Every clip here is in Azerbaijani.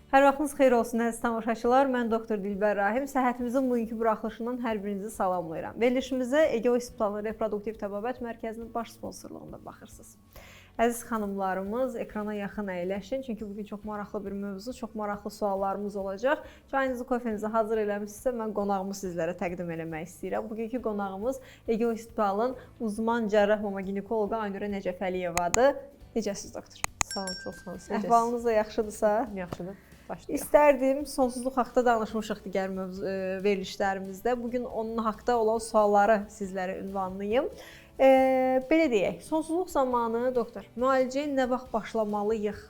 Hər vaxtınız xeyir olsun əziz tamaşaçılar. Mən doktor Dilbər Rahim. Səhhətimizin bugünkü buraxılışından hər birinizi salamlayıram. Verilişimizə Egoist Planı Reproduktiv Təbabət Mərkəzinin baş sponsorluğunda baxırsınız. Əziz xanımlarımız, ekrana yaxın əyləşin. Çünki bugün çox maraqlı bir mövzu, çox maraqlı suallarımız olacaq. Çayınızı, kofenizi hazır eləmişsinizsə, mən qonağımı sizlərə təqdim eləmək istəyirəm. Bugünkü qonağımız Egoist Planın uzman cərrah mama ginekoloqu Aynurə Nəcəfəliyevadır. Necəsiz doktor? Sağ olun, çox sağ olun. Əhvalınız da yaxşıdırsa? Yaxşıdır. Başlayaq. İstərdim, sonsuzluq haqqında danışmışıq digər verilişlərimizdə. Bugün onun haqqında olan sualları sizlərə ünvanlayım. Belə deyək, sonsuzluq zamanı doktor, müalicəyə nə vaxt başlamalıyıq?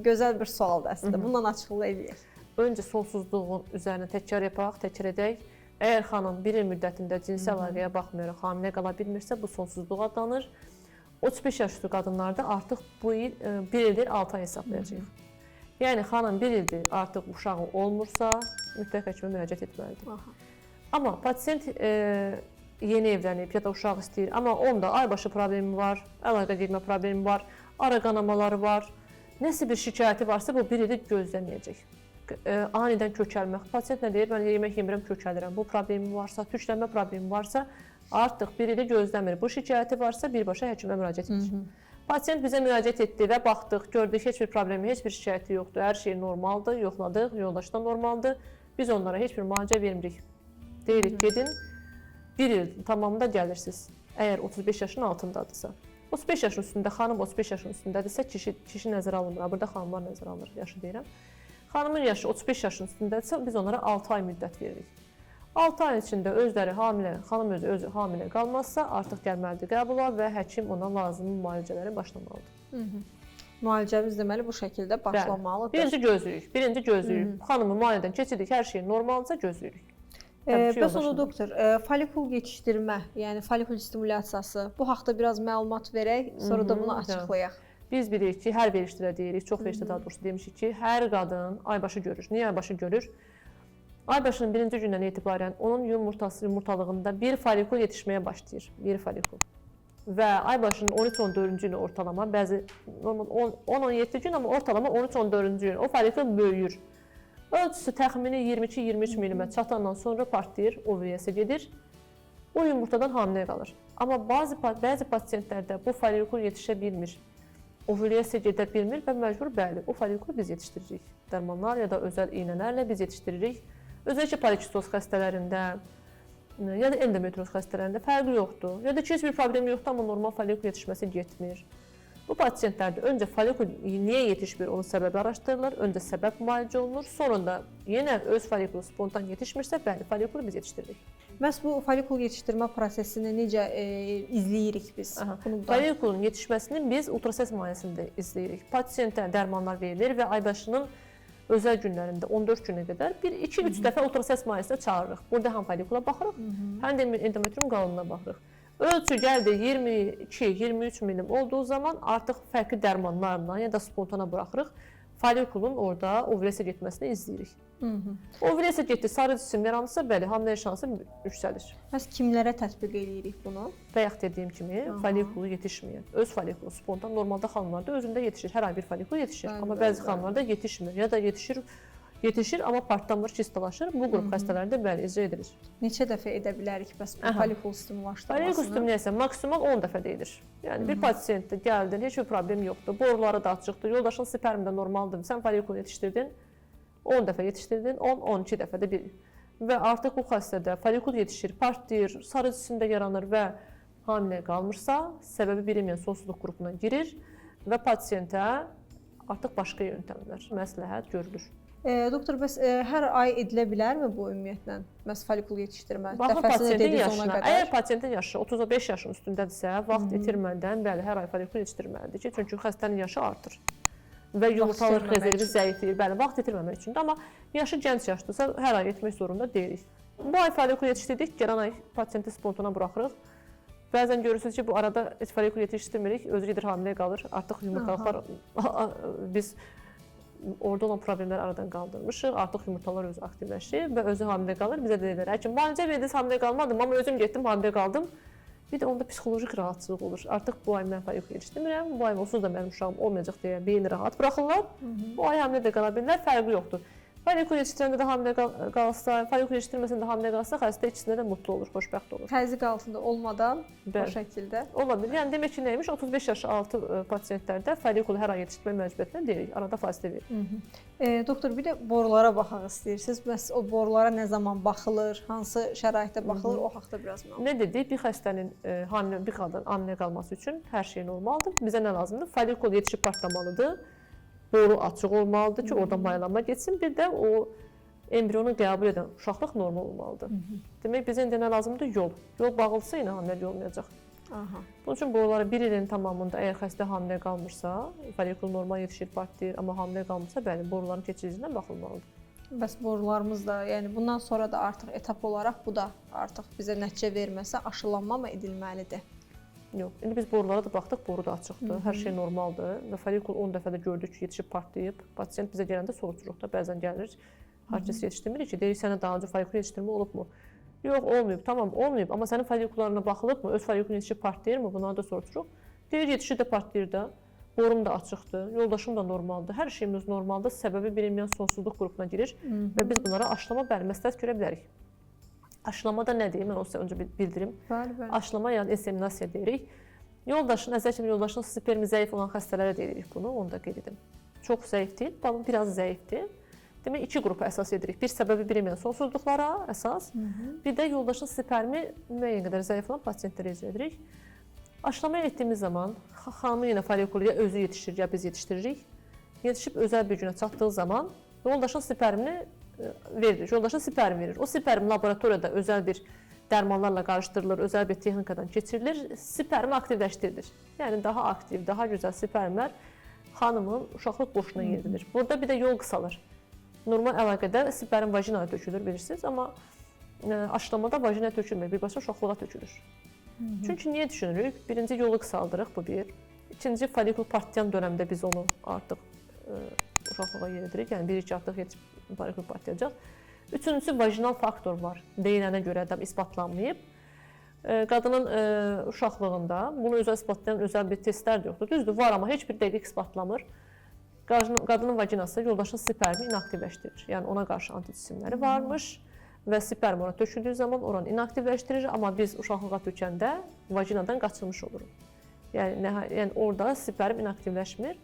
Gözəl bir sualdır əslində. Bundan açıqlıq eləyək. Öncə sonsuzluğun üzərinə təkrar yapaq, təkrar edək. Əgər xanım bir il müddətində cinsi əlaqəyə baxmayaraq hamilə qala bilmirsə, bu sonsuzluq adlanır. 35 yaş üstü qadınlarda artıq bu il 1 ildir 6 ay hesablayacağıq. Yəni xanım 1 ildir artıq uşağı olmursa, mütləq həkimə müraciət etməlidir. Amma pasiyent yeni evlənib ya da uşaq istəyir, amma onda aybaşı problemi var, əlaqə getmə problemi var, ara qanamaları var. Nəsə bir şikayəti varsa, bu 1 ili gözləməyəcək. Anidən kökəlmək. Pasiyent nə deyir? Mən yemək yemirəm, kökəlirəm. Bu problemi varsa, tüklənmə problemi varsa, artıq 1 ili gözləmir. Bu şikayəti varsa, birbaşa həkimə müraciət edir. Pasiyent bizə müraciət etdi və baxdıq, gördük, heç bir problemi, heç bir şikayəti yoxdur, hər şey normaldır, yoxladıq, yoldaşı da normaldır. Biz onlara heç bir müalicə vermirik. Deyirik, gedin, 1 il tamamında gəlirsiniz, əgər 35 yaşın altındadırsa. 35 yaşın üstündə, xanım 35 yaşın üstündədirsə, kişi nəzərə alınmır. Burada xanımlar nəzərə alınır, yaşı deyirəm. Xanımın yaşı 35 yaşın üstündədirsə, biz onlara 6 ay müddət veririk. 6 ay içində özləri hamilə, xanım özü hamilə qalmazsa, artıq gəlməlidir qəbula və həkim ona lazımi müalicələri başlamalıdır. Müalicəmiz deməli bu şəkildə başlamalıdır. Birinci gözləyirik. Xanımı müayinədən keçirdik, hər şey normaldırsa gözləyirik. Bəs onu doktor, folikul yetişdirmə, yəni folikul stimulyasiyası, bu haqda biraz məlumat verək, sonra da bunu açıqlayaq. Biz bilirik ki, hər verilişdə deyirik, çox verilişdə daha doğrusu demişik ki, hər qadın aybaşı görür. Niyə aybaşı görür? Aybaşının birinci gündən etibarən onun yumurtalığında bir folikul yetişməyə başlayır. Bir folikul. Və aybaşının 13-14-cü günü ortalama, bəzi 10-17 gün, amma ortalama 13-14-cü gün o folikul böyüyür. Ölçüsü təxmini 22-23 mm çatandan sonra partlayır, ovülyasiya gedir. O yumurtadan hamilə qalır. Amma bəzi pasiyentlərdə bu folikul yetişə bilmir. Ovülyasiya gedə bilmir və məcbur bəli, o folikulu biz yetişdiririk. Dərmanlar ya da özəl iynələrlə biz yetişdiririk. Özəlliklə polikistoz xəstələrində ya da endometrioz xəstələrində fərqi yoxdur. Ya da ki, heç bir problem yoxdur, amma normal folikul yetişməsi getmir. Bu pasiyentlərdə öncə folikul niyə yetişmir, onun səbəbi araşdırılır, öncə səbəb müalicə olunur, sonra da yenə öz folikulu spontan yetişmirsə, bəli, folikulu biz yetişdiririk. Məhz bu folikul yetişdirmə prosesini necə izləyirik biz? Folikulun yetişməsini biz ultrasəs müayinəsində izləyirik. Pasiyentə dərmanlar verilir və aybaşının özəl günlərində 14 günə qədər 2-3 dəfə ultrasəs müayinəsinə çağırırıq. Burada həm folikula baxırıq, həm də endometrium qalınlığına baxırıq. Ölçü gəldi 22-23 mm olduğu zaman artıq fərqli dərmanlarla ya da spontana buraxırıq. Folikulun orada ovülyasiya getməsini izləyirik. Ovülyasiya getdi, sarı cisim yaranırsa, bəli, hamilə şansı yüksəlir. Bəs kimlərə tətbiq edirik bunu? Bayaq dediyim kimi, folikulu yetişməyən, öz folikulu spontan normalda xanımlarda özündə yetişir, hər ay bir folikul yetişir, amma bəzi xanımlarda yetişmir ya da yetişir, amma partlamır, kistalaşır. Bu qrup xəstələrdə bəli icra edilir. Neçə dəfə edə bilərik bəs bu folikul stimulaşdırmasını? Folikul stimulyasiya maksimal 10 dəfə deyilir. Yəni bir pasiyentdə gəldin, heç bir problem yoxdur, boruları da açıqdır, yoldaşın spermi də normaldır, sən folikul yetişdirdin, 10 dəfə yetişdirdin, 10-12 dəfə də bir. Və artıq bu xəstədə folikul yetişir, partlayır, sarı cisimdə yaranır və hamilə qalmırsa, səbəbi bilinməyən sonsuzluq qrupuna girir və pasiyentə artıq başqa yöntəmlər, məsləhət görülür. Doktor, bəs hər ay edilə bilərmi bu ümumiyyətlə? Məhz folikul yetişdirmə? Baxın pasiyentin yaşına. Əgər pasiyentin yaşı 35 yaşın üstündədirsə, vaxt itirmədən bəli, hər ay folikul yetişdirməlidir ki, çünki xəstənin yaşı artır. Və yumurtalıq rezervi zəifləyir. Bəli, vaxt itirməmək üçündür, amma yaşı gənc yaşdırsa, hər ay etmək zorunda deyilik. Bu ay folikul yetişdirdik, gələn ay pasiyenti spontana buraxırıq. Bəzən görürsünüz ki, bu arada heç folikul yetişdirmirik, özü gedir hamilə qalır. Artıq yumurtalıqlar biz orada olan problemləri aradan qaldırmışıq, artıq yumurtalar özü aktivləşir və özü hamilə qalır, bizə deyirlər, həkim, müalicə verdiniz, hamilə qalmadım, amma özüm getdim, hamilə qaldım. Bir də onda psixoloji rahatçılıq olur. Artıq bu ay mən follikel yetişdirmirəm, bu ay onsuz da mənim uşağım olmayacaq deyə beyni rahat buraxırlar. Bu ay hamilə də qala bilirlər, fərqi yoxdur. Follikel yetişdirəndə də hamilə qalsa, follikel yetişdirməsəndə də hamilə qalsa, xəstə ikisində də mutlu olur, xoşbəxt olur. Təzyiq altında olmadan o şəkildə. Ola bilir. Yəni demək ki, nəymiş? 35 yaş altı pasientlərdə follikulu hər ay yetişdirmə məcburiyyətinə deyirik. Arada fasilə verir. Doktor, bir də borulara baxmaq istəyirsiniz. Bəs o borulara nə zaman baxılır, hansı şəraitdə baxılır, o haqqda biraz məlumat. Nə dedik? Bir xəstənin bir qadın hamilə qalması üçün hər şey normaldır. Bizə nə lazımdır? Follikul yetişib partlamalıdır. Boru açıq olmalıdır ki, orada mayalanma getsin. Bir də o embrionu qəbul edən uşaqlıq normal olmalıdır. Demək, bizə indi nə lazımdır? Yol. Yol bağlısa yenə hamilə olmayacaq. Bunun üçün boruları bir ilin tamamında əgər xəstə hamilə qalmırsa, follikul normal yetişir, partlayır, amma hamilə qalmırsa, bəli, boruların keçiciliyindən baxılmalıdır. Bəs borularımız da, yəni bundan sonra da artıq etap olaraq bu da artıq bizə nəticə verməsə aşılanma mı edilməlidir? Yox, indi biz borulara da baxdıq, boru da açıqdır, hər şey normaldır və follikul 10 dəfə də gördük ki, yetişib partlayıb. Pasient bizə gələndə soruşuruq da, bəzən gəlir, harcısı yetişdirmirik ki, deyirik, sənə daha öncə follikul yetişdirmə olubmu? Yox, olmayıb, tamam, olmayıb, amma sənin follikullarına baxılıbmı, öz follikulun yetişib partlayırmı, bunları da soruşuruq. Deyir, yetişir də partlayır da, borum da açıqdır, yoldaşım da normaldır, hər şeyimiz normaldır, səbəbi bilinməyən sonsuzluq qrupuna girir və biz bunlara aşılama məsləhət görə bilərik. Aşılamada nə deyim, mən onu sizə öncə bildirim. Bəli. Aşılama yəni inseminasiya deyirik. Əzəlcə yoldaşının spermi zəif olan xəstələrə deyirik bunu, onu da qeyd edim. Çox zəif deyil, balon biraz zəifdir. Demək, iki qrupa əsas edirik. Bir səbəbi bilinməyən sonsuzluqlara əsas, bir də yoldaşın spermi müəyyən qədər zəif olan pasientlərə icra edirik. Aşılama etdiyimiz zaman xanımın yenə follikulu ya özü yetişir, ya biz yetişdiririk. Yetişib özəl bir günə çatdığı zaman yoldaşın spermini verilir, yoldaşın sperm verir. O sperm laboratoriyada özəl bir dərmanlarla qarışdırılır, özəl bir texnikadan keçirilir, sperm aktivləşdirilir. Yəni daha aktiv, daha gözəl spermlər xanımın uşaqlıq boşuna yerilir. Burada bir də yol qısalır. Normal əlaqədə sperm vajinaya tökülür, bilirsiniz, amma aşılamada vajinaya tökülmür, birbaşa uşaqlığa tökülür. Çünki niyə düşünürük? Birinci yolu qısaldırıq, bu bir. İkinci, follikul partlayan dönəmdə biz onu artıq uşaqlığa yeridirik, yəni 1-2 artıq yetişib follikul partlayacaq. Üçüncüsü, vajinal faktor var, deyilənə görə də isbatlanmayıb. Qadının uşaqlığında bunu özəl isbatlayan özəl bir testlər də yoxdur. Düzdür, var, amma heç bir dəqiq isbatlamır. Qadının vajinası yoldaşın spermi inaktivləşdirir. Yəni ona qarşı anticisimləri varmış və sperm ona töküldüyü zaman oranı inaktivləşdirir, amma biz uşaqlığa tökəndə vajinadan qaçılmış oluruq. Yəni orada sperm inaktivləşmir.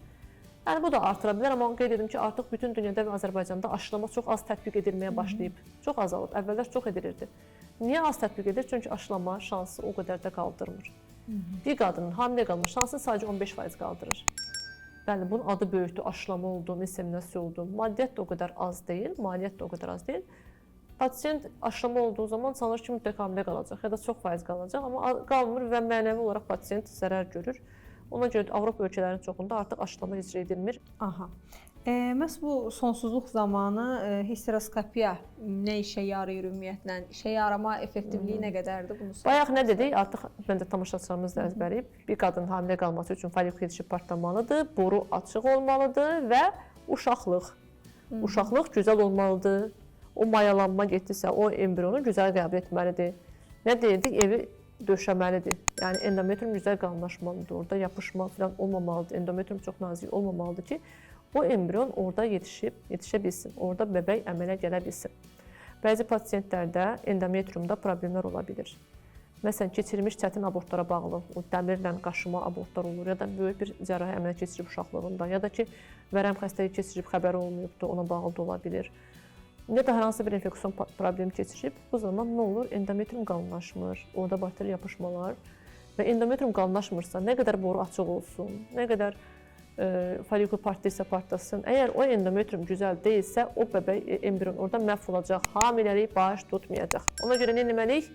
Yəni bu da artıra bilər, amma qeyd edim ki, artıq bütün dünyada və Azərbaycanda aşılama çox az tətbiq edilməyə başlayıb. Çox azalıb. Əvvəllər çox edilirdi. Niyə az tətbiq edir? Çünki aşılama şansı o qədər də qaldırmır. Bir qadının hamilə qalma şansı sadəcə 15% qaldırır. Bəli, bunun adı böyükdür, aşılama oldu, inseminasiya oldu. Maddiyyət də o qədər az deyil, maliyyət də o qədər az deyil. Pasient aşılama olduğu zaman sanır ki, mütləq hamilə qalacaq ya da çox faiz qalacaq, amma qalmır və mənəvi olaraq pasient zərər görür. Ona görə Avropa ölkələrinin çoxunda artıq aşılama icra edilmir. Məhz bu sonsuzluq zamanı histeroskopiya nə işə yarayır ümumiyyətlə? İşə yarama effektivliyi nə qədərdir? Bayaq nə dedik? Artıq məncə tamaşaçılarımız da əzbərləyib. Bir qadın hamilə qalması üçün follikul yetişib partlamalıdır, boru açıq olmalıdır və uşaqlıq. Uşaqlıq gözəl olmalıdır. O mayalanma getdisə, o embrionu gözəl qəbul etməlidir. Nə deyildik? Evi döşəməlidir. Yəni endometrium gözəl qalınlaşmalıdır. Orada yapışma falan olmamalıdır. Endometrium çox nazik olmamalıdır ki, o embrion orada yetişə bilsin. Orada bəbək əmələ gələ bilsin. Bəzi pasientlərdə endometriumda problemlər ola bilir. Məsələn, keçirilmiş çətin abortlara bağlı, o dəmirlə qaşıma abortlar olur, ya da böyük bir cərrahi əməliyyat keçirib uşaqlığında, ya da ki, vərəm xəstəliyi keçirib xəbəri olmayıbdır, ona bağlı da ola bilir. Ya da hər hansı bir infeksion problemi keçirib, bu zaman nə olur? Endometrium qalınlaşmır, orada bakteriya yapışmalar və endometrium qalınlaşmırsa, nə qədər boru açıq olsun, nə qədər follikul partlayırsa partlasın, əgər o endometrium gözəl deyilsə, o bəbək embrion orada məhv olacaq, hamiləlik baş tutmayacaq. Ona görə nə etməliyik?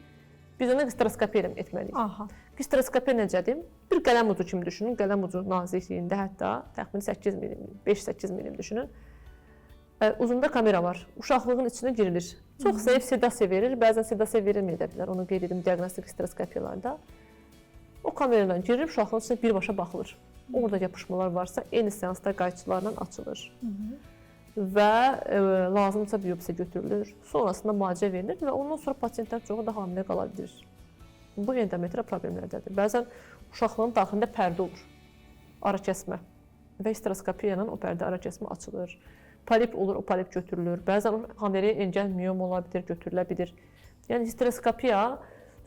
Biz ona histeroskopiya etməliyik. Histeroskopiya necədir? Bir qələm ucu kimi düşünün, qələm ucu nazikliyində hətta təxmini 8 mm, 5-8 mm düşünün. Uzunda kamera var, uşaqlığın içinə girilir. Çox zəif sedasiya verir, bəzən sedasiya verilməyə də bilər, onu qeyd edim diaqnostik histeroskopiyalarda. O kameradan girir, uşaqlığın içinə birbaşa baxılır. Orada yapışmalar varsa, eyni seansda qayçılarla açılır və lazımsa biyopsiya götürülür. Sonrasında müalicə verilir və ondan sonra pasientlər çoxu da hamilə qala bilir. bu endometrial problemlərdədir. Bəzən uşaqlığın daxilində pərdə olur, ara kəsmə və histeroskopiya ilə o pərdə ara kəsmə açılır. Polip olur, o polip götürülür. Bəzən hamiləyə engel miyom ola bilir, götürülə bilir. Yəni histeroskopiya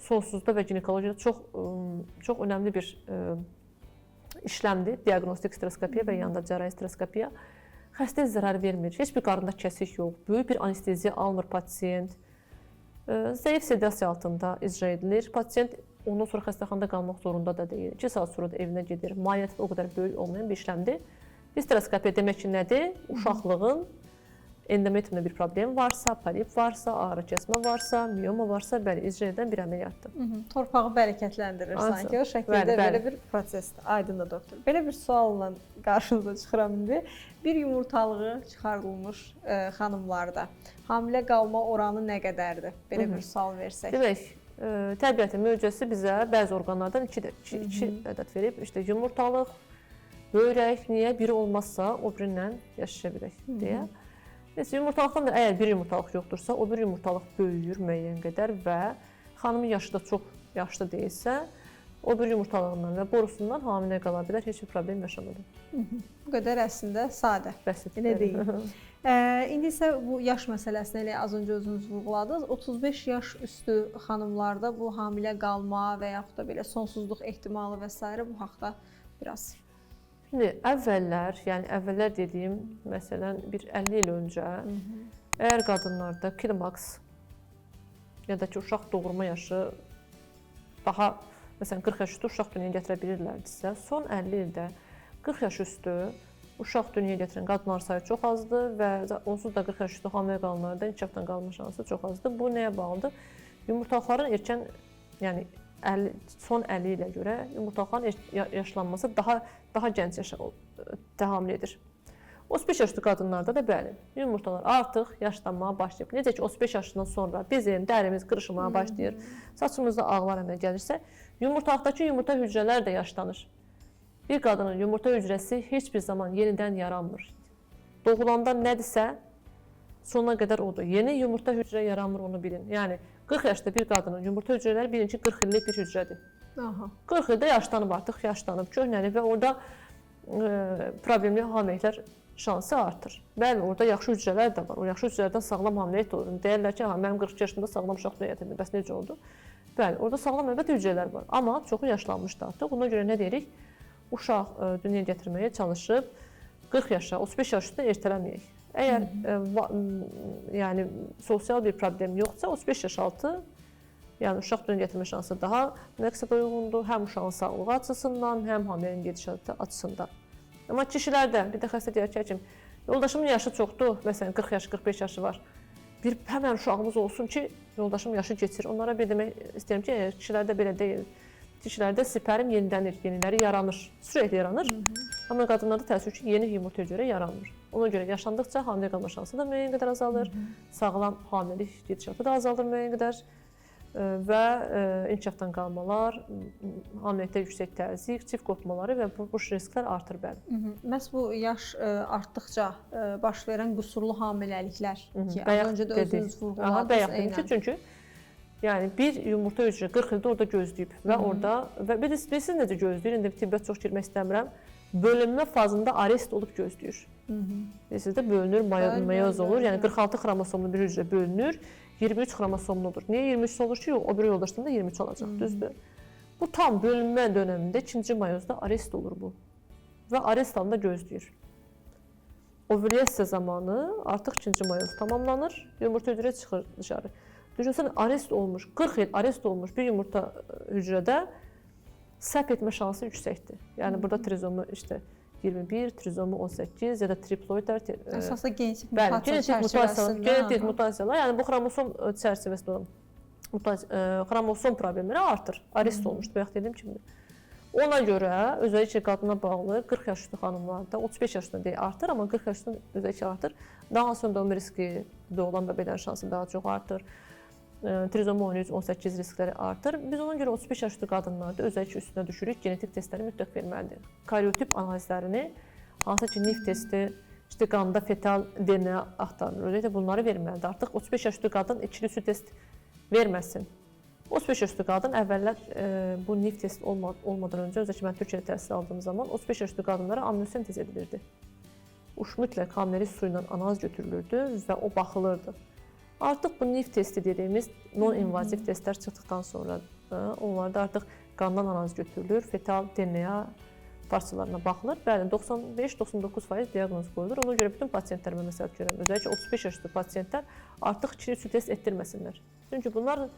sonsuzda və ginekologiyada çox önəmli bir işləmdir. Diaqnostik histeroskopiya və yanında cərrahi histeroskopiya. Xəstəyə zərər vermir. Heç bir qarında kəsik yox. Böyük bir anesteziya almır pasiyent. Zəif sedasiya altında icra edilir. Pasiyent ondan sonra xəstəxanada qalmaq zorunda da deyil. 2 saat sonra da evinə gedir. Maliyyəti o qədər böyük olmayan bir işləmdir. Histeroskopiya demək ki, nədir? Uşaqlığın endometriyumda bir problem varsa, polip varsa, ağrı kəsmə varsa, miyoma varsa, bəli, icra edən bir əməliyyatdır. Torpağı bərəkətləndirir sanki. O şəkildə belə bir prosesdir. Aydındır doktor. Belə bir sualla qarşınıza çıxıram indi. Bir yumurtalığı çıxardılmış xanımlarda hamilə qalma oranı nə qədərdir? Belə bir sual versək. Demək, təbiətin möcüzəsi bizə bəzi orqanlardan 2 ədəd verib. İşte yumurtalıq, böyrək, niyə biri olmazsa o biri ilə yaşaya bilək deyə. Neyse, yumurtalıqdan da əgər bir yumurtalıq yoxdursa, o bir yumurtalıq böyüyür müəyyən qədər və xanımın yaşı da çox yaşlı deyilsə, o bir yumurtalığından və borusundan hamilə qala bilər, heç bir problem yaşamadı. Bu qədər əslində sadə. Bəsit. Elə deyil. İndi isə bu yaş məsələsini elə az öncə özünüz vurğuladınız. 35 yaş üstü xanımlarda bu hamilə qalma və yaxud da belə sonsuzluq ehtimalı və s. bu haqda biraz. Şimdi əvvəllər dediyim, məsələn, bir 50 il öncə əgər qadınlarda klimaks ya da ki, uşaq doğurma yaşı daha, məsələn, 40 yaş üstü uşaq dünyaya gətirə bilirlərdirsə, son 50 ildə 40 yaş üstü uşaq dünyaya gətirən qadınlar sayı çox azdır və onsuz da 40 yaş üstü hamilə qalanlarda inkişafdan qalma şansı çox azdır. Bu nəyə bağlıdır? Yumurtalıqların erkən, yəni son 50 ilə görə yumurtalıqların yaşlanması daha gənc yaşa təhamül edir. 35 yaşlı qadınlarda da bəli, yumurtalar artıq yaşlanmağa başlayıb. Necə ki 35 yaşından sonra bizim dərimiz qırışmağa başlayır, saçımızda ağlar əmələ gəlirsə, yumurtalıqdakı yumurta hücrələr də yaşlanır. Bir qadının yumurta hücrəsi heç bir zaman yenidən yaranmır. Doğulanda nədirsə, sonuna qədər odur. Yeni yumurta hücrə yaranmır, onu bilin. Yəni 40 yaşda bir qadının yumurta hücrələri birinci 40 illik bir hücrədir. 40 ildə yaşlanıb artıq, yaşlanıb, köhnəlib və orada problemli hamiləliklər şansı artır. Bəli, orada yaxşı hücrələr də var. O yaxşı hücrələrdən sağlam hamiləlik də olur. Deyirlər ki, mənim 40 yaşımda sağlam uşaq dünyaya gətirdim. Bəs necə oldu? Bəli, orada sağlam əlbəttə hücrələr var. Amma çoxu yaşlanmışdı artıq. Ona görə nə deyirik? Uşaq dünyaya gətirməyə çalışıb 40 yaşa, 35 yaş üstünə ertələməyək. Əgər yəni sosial bir problem yoxsa 35 yaş altı, yəni uşaq dünyaya gətirmə şansı daha məqsədə uyğundur, həm uşağın sağlığı açısından, həm hamilənin gedişatı açısından. Amma kişilərdə bir də xəstə deyər ki, həkim, yoldaşımın yaşı çoxdur, məsələn 40 yaşı, 45 yaşı var. Bir həmən uşağımız olsun ki, yoldaşım yaşı keçir. Onlara bir demək istəyirəm ki, kişilərdə belə deyil. Kişilərdə sperm yenilənir, yeniləri yaranır, sürekli yaranır. Amma qadınlarda təəssüf ki, yeni yumurta hücrə yaranmır. Ona görə yaşlandıqca hamilə qalma şansı da müəyyən qədər azalır, sağlam hamiləlik gedişatı da azalır müəyyən qədər və inkişafdan qalmalar, hamiləlikdə yüksək təzyiq, çift qopmaları və bu risklər artır bəli. Məhz bu yaş artdıqca baş verən qüsurlu hamiləliklər ki, az öncə də özünüz vurğuladınız. Çünki yəni bir yumurta hücrə 40 ildə orada gözləyib və orada və bilirsiniz necə gözləyir, indi tibbət çox girmək istəmirəm. Bölünmə fazında arrest olub gözləyir. Bilirsiniz də bölünür, mayoz olur, yəni 46 xromosomlu bir hücrə bölünür, 23 xromosomludur. Niyə 23 olur ki, o biri yoldaşında 23 olacaq, düzdür? Bu tam bölünmə dönəmində 2-ci mayozda arrest olur bu və arrest halında gözləyir. Ovulyasiya zamanı artıq 2-ci mayoz tamamlanır, yumurta hücrə çıxır dışarı. Düşünsənə, arrest olmuş, 40 il arrest olmuş bir yumurta hücrədə səhv etmə şansı yüksəkdir. Yəni burada trizomu işte 21, trizomu 18 ya da triploidlər. Əsasda genetik mutasiya çərçivəsində. Genetik mutasiyalar, yəni bu xromosom çərçivəsində olan xromosom problemləri artır. Arrest olmuşdur, bayaq dediyim kimi. Ona görə özəlliklə qadına bağlı 40 yaş üstü xanımlarda, 35 yaş üstü artır, amma 40 yaş üstü özəlliklə artır. Daha sonra riski doğulan bəbəklərin şansı daha çox artır. Trizomu 13-18 riskləri artır. Biz ona görə 35 yaş üstü qadınlarda özəlliklə üstünə düşürük, genetik testləri mütləq verməlidir. Karyotip analizlərini, hansı ki NIF testi, işte qanda fetal DNA axtarılır, özəlliklə bunları verməlidir. Artıq 35 yaş üstü qadın ikili su test verməsin. 35 yaşlı qadın əvvəllər bu NIF testi olmadan öncə, özə ki mən Türkiyədə təhsil aldığım zaman 35 yaşlı qadınlara amniosentez edilirdi. Mütləq hamiləlik suyu ilə analiz götürülürdü və o baxılırdı. Artıq bu NIF testi dediyimiz non-invaziv testlər çıxdıqdan sonra onlarda artıq qandan analiz götürülür, fetal DNA parçalarına baxılır. Bəli, 95-99% diaqnoz qoyulur. Ona görə bütün pasientlərimə məsəl görürəm. Özəlliklə 35 yaşlı pasientlər artıq kiçik su test etdirməsinlər. Çünki bunlar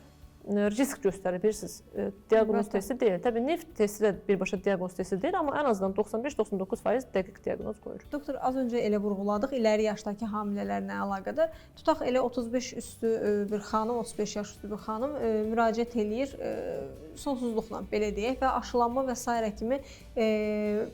risk göstərir, bilirsiniz, diaqnoz testi deyil. Təbii, NIF testi də birbaşa diaqnoz testi deyil, amma ən azından 95-99% dəqiq diaqnoz qoyur. Doktor, az öncə elə vurğuladıq, iləri yaşdakı hamilələrlə əlaqədar. Tutaq elə 35 üstü bir xanım, 35 yaş üstü bir xanım müraciət eləyir sonsuzluqla, belə deyək və aşılanma və s. kimi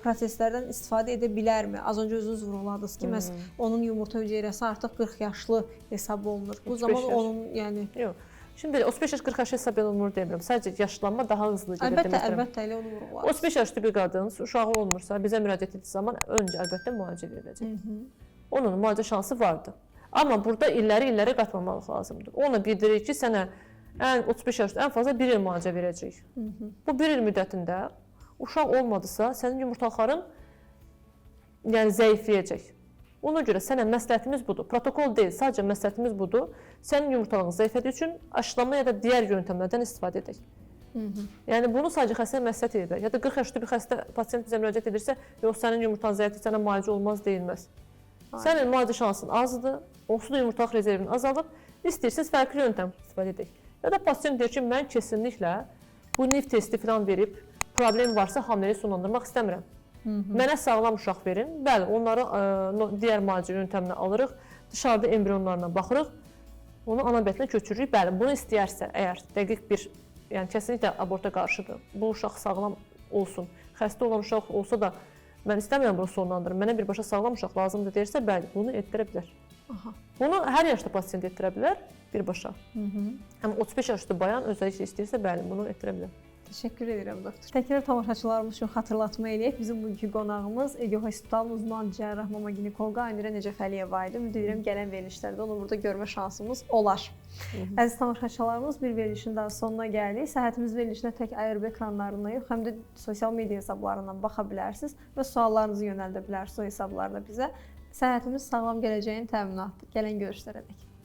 proseslərdən istifadə edə bilərmi? Az öncə özünüz vurğuladınız ki, məhz onun yumurta hüceyrəsi artıq 40 yaşlı hesab olunur. Bu zaman onun, yəni... Yox. Şimdi 35 yaş 40 yaş hesab olunmur demirəm. Sadəcə yaşlanma daha hızlı gedir. Əlbəttə elə onu vurğuladınız. 35 yaşlı bir qadın uşağı olmursa, bizə müraciət etdiyi zaman öncə əlbəttə müalicə veriləcək. Onun müalicə şansı vardır. Amma burada illəri qatmamaq lazımdır. Onu bildirir ki, sənə 35 yaşda ən fazla 1 il müalicə verəcək. Bu 1 il müddətində uşaq olmadısa, sənin yumurtalıqların zəifləyəcək. Ona görə sənə məsləhətimiz budur. Protokol deyil, sadəcə məsləhətimiz budur. Sənin yumurtalığın zəiflədiyi üçün aşılama ya da digər yöntəmlərdən istifadə edək. Yəni bunu sadəcə xəstəyə məsləhət edir. Ya da 40 yaşlı bir xəstə pasiyent bizə müraciət edirsə, yox sənin yumurtan zəifdir, sənə müalicə olmaz deyilməz. Sənin müalicə şansın azdır, onsuz da yumurtalıq rezervin azalıb, istəyirsiniz fərqli yöntəm istifadə edək. Ya da pasiyent deyir ki, mən kesinliklə bu NIF testi falan verib, problem varsa hamiləliyi sonlandırmaq istəmirəm. Mənə sağlam uşaq verin. Bəli, onları digər müalicə yöntəminə alırıq, dışarıda embrionlarına baxırıq, onu ana bətinə köçürürük. Bəli, bunu istəyərsə, əgər dəqiq bir, yəni kəsinliklə aborta qarşıdır, bu uşaq sağlam olsun, xəstə olan uşaq olsa da mən istəmirəm bunu sonlandırım, mənə birbaşa sağlam uşaq lazımdır deyirsə, bəli, bunu etdirə bilər. Bunu hər yaşda pasiyent etdirə bilər, birbaşa. Həm 35 yaşlı bayan özəlliklə istəyirsə, bəli, bunu etdirə bilər. Təşəkkür edirəm, doktor. Təkrar tamaşaçılarımız üçün xatırlatma eləyək. Bizim bugünkü qonağımız Ege Hospitalının uzman cərrah mama ginekoloqu Aynurə Necəf Əliyeva idi. Ümid edirəm gələn verilişlərdə onu burada görmə şansımız olar. Əziz tamaşaçılarımız, bir verilişin daha sonuna gəldik. Səhhətimiz verilişinə tək ARB ekranlarından yox, həm də sosial media hesablarından baxa bilərsiniz və suallarınızı yönəldə bilərsiniz o hesablarda bizə. Səhhətimiz sağlam gələcəyin təminatıdır. Gələn görüşlərə dək.